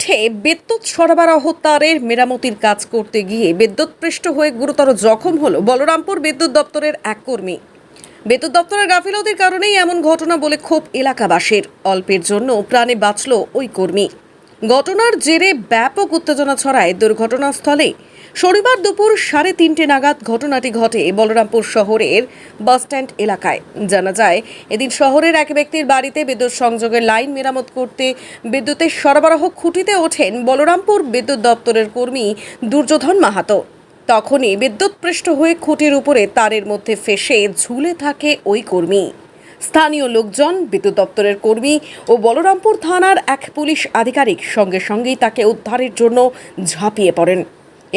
ওঠে বিদ্যুৎ সরবরাহ তারের মেরামতির কাজ করতে গিয়ে বিদ্যুৎপৃষ্ট হয়ে গুরুতর জখম হলো বলরামপুর বিদ্যুৎ দপ্তরের এক কর্মী। বিদ্যুৎ দপ্তরের গাফিলতির কারণেই এমন ঘটনা বলে ক্ষোভ এলাকাবাসীর। অল্পের জন্য প্রাণে বাঁচল ওই কর্মী। ঘটনার জেরে ব্যাপক উত্তেজনা ছড়ায় দুর্ঘটনাস্থলে। শনিবার দুপুর 3:30 নাগাদ ঘটনাটি ঘটে বলরামপুর শহরের বাসস্ট্যান্ড এলাকায়। জানা যায়, এদিন শহরের এক ব্যক্তির বাড়িতে বিদ্যুৎ সংযোগের লাইন মেরামত করতে বিদ্যুতের সরবরাহ খুঁটিতে ওঠেন বলরামপুর বিদ্যুৎ দপ্তরের কর্মী দুর্যোধন মাহাতো। তখনই বিদ্যুৎপৃষ্ট হয়ে খুঁটির উপরে তারের মধ্যে ফেঁসে ঝুলে থাকে ওই কর্মী। স্থানীয় লোকজন, বিদ্যুৎ দপ্তরের কর্মী ও বলরামপুর থানার এক পুলিশ আধিকারিক সঙ্গে সঙ্গেই তাকে উদ্ধারের জন্য ঝাঁপিয়ে পড়েন।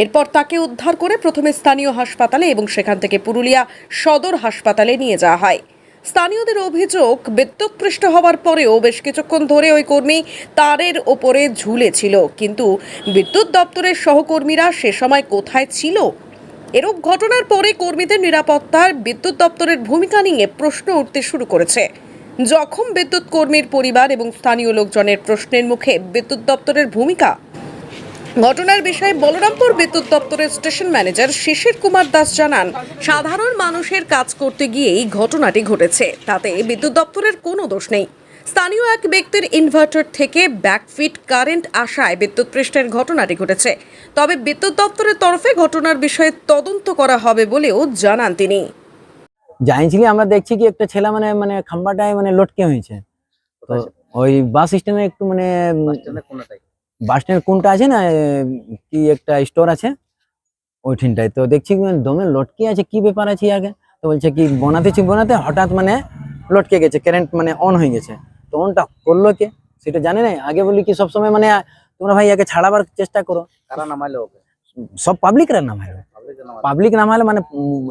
এরপর তাকে উদ্ধার করে প্রথমে স্থানীয় হাসপাতালে এবং সেখান থেকে পুরুলিয়া সদর হাসপাতালে নিয়ে যাওয়া হয়। স্থানীয়দের অভিযোগ, বিদ্যুৎপৃষ্ট হওয়ার পরেও বেশ কিছুক্ষণ ধরে ওই কর্মী তারের ওপরে ঝুলে ছিল, কিন্তু বিদ্যুৎ দপ্তরের সহকর্মীরা সে সময় কোথায় ছিল? এরূপ ঘটনার পরে কর্মীদের নিরাপত্তার বিদ্যুৎ দপ্তরের ভূমিকা নিয়ে প্রশ্ন উঠতে শুরু করেছে। জখম বিদ্যুৎ কর্মীর পরিবার এবং স্থানীয় লোকজনের প্রশ্নের মুখে বিদ্যুৎ দপ্তরের ভূমিকা। ঘটনার বিষয়ে বলরামপুর বিদ্যুৎ দপ্তরের স্টেশন ম্যানেজার শিশির কুমার দাস জানান, সাধারণ মানুষের কাজ করতে গিয়েই ঘটনাটি ঘটেছে, তাতে বিদ্যুৎ দপ্তরের কোনো দোষ নেই। স্থানীয় এক ব্যক্তির ইনভার্টার থেকে ব্যাকফিট কারেন্ট আসায় বিদ্যুৎপৃষ্টের ঘটনাটি ঘটেছে। তবে বিদ্যুৎ দপ্তরের তরফে ঘটনার বিষয়ে তদন্ত করা হবে বলেও জানান তিনি। যাইছিলি আমরা দেখছি কি একটা ছেলে মানে খাম্বাটায় লটকে হয়েছে। তো ওই বাস স্ট্যান্ডে একটু বাস স্ট্যান্ড কোনটা আছে না, কি একটা স্টোর আছে ওইখানটায়। তো দেখছি দমে লটকে আছে, কি ব্যাপার আছে আগে। তো বলছে কি বানাতে হঠাৎ লটকে গেছে, কারেন্ট অন হয়ে গেছে। তো অনটা করলো কে সেটা জানে না। আগে বলি কি সবসময় তোমরা ভাই আগে ছাড়াবার চেষ্টা করো। কারা নামাইলো ওকে? সব পাবলিকরা নামাইলো। পাবলিক নামাইলো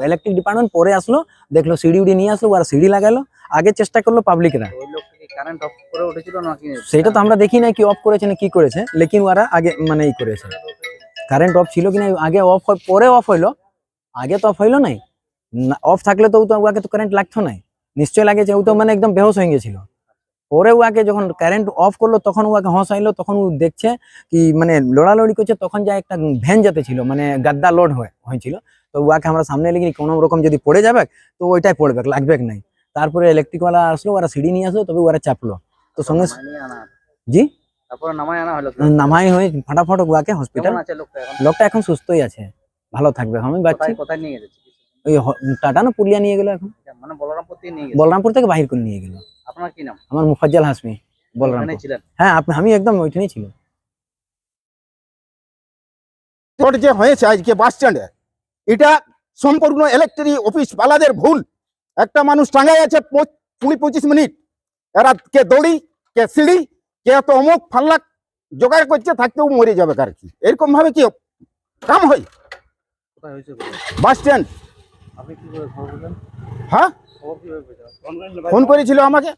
ইলেকট্রিক ডিপার্টমেন্ট পরে আসলো, দেখলো সিঁড়ি উড়ি নিয়ে আসলো, ওরা সিঁড়ি লাগালো, আগে চেষ্টা করলো পাবলিকরা। কারেন্ট অফ করে উঠেছিল নাকি সেটা তো আমরা দেখি না কি অফ করেছে না কি করেছে, লেকিন ওরা আগে ই করেছে। কারেন্ট অফ ছিল কিনা আগে অফ পরে অফ হইলো, আগে তো অফ হইলো নাই। অফ থাকলে তো ওকে তো কারেন্ট লাগতো নাই, নিশ্চয় লাগেছে। ও তো একদম বেহোশ হয়ে গেছিল। পরে ওকে যখন কারেন্ট অফ করলো তখন ওকে হোশ আইলো, তখন ও দেখছে কি লড়ালড়ি করছে। তখন যা একটা ভ্যান যেতে ছিল গাদ্দা লোড হয়েছিল। তো ওকে আমরা সামনে লেগে কোনো রকম যদি পড়ে যাবে তো ওইটাই পড়বে, লাগবে নাই। তারপরে ইলেকট্রিকওয়ালা আসলো, ওরা সিঁড়ি নিয়ে আসলো, তবে ওরা চাপলো। তো সঙ্গে জি নামাই হয়ে ফাটাফট ওকে হসপিটাল। লোকটা এখন সুস্থই আছে, ভালো থাকবে। আমি বাচ্চা ওই টাটা না পুরুলিয়া নিয়ে গেল এখন, বলরামপুর থেকে বাহির করে নিয়ে গেল। আপনার কি নাম? আমার মুফাজ্জল হাসমি, বলরামপুর। হ্যাঁ, আমি একদম ওইখানেই ছিল। যে হয়েছে আজকে বাস স্ট্যান্ডে, এটা সম্পূর্ণ ইলেকট্রিক অফিস বালাদের ভুল। একটা মানুষ টাঙ্গাই আছে 20-25 মিনিট, এরা কে দড়ি কে সিঁড়ি কে এত অমুক ফাল্লাক জোগাড় করছে, থাকতেও মরে যাবে। আর কি এরকম ভাবে কি কাম হয়? Bus stand. হ্যাঁ, ফোন করেছিল আমাকে।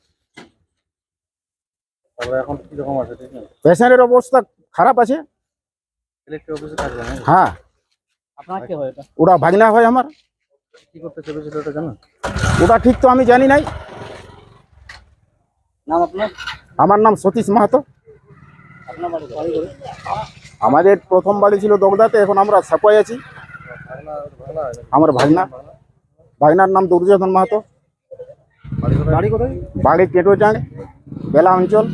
পেশেন্টের অবস্থা খারাপ আছে। হ্যাঁ, ওরা ভাগনা হয় আমার। ওটা ঠিক তো আমি জানি নাই। আমার নাম সতীশ মাহাতো। আমাদের প্রথম বাড়ি ছিল দগদাতে, এখন আমরা সাপাই আছি। আমার ভাগনার নাম দুর্যোধন মাহাতো। বাড়ি কেটোচাঁড়, বেলা অঞ্চল।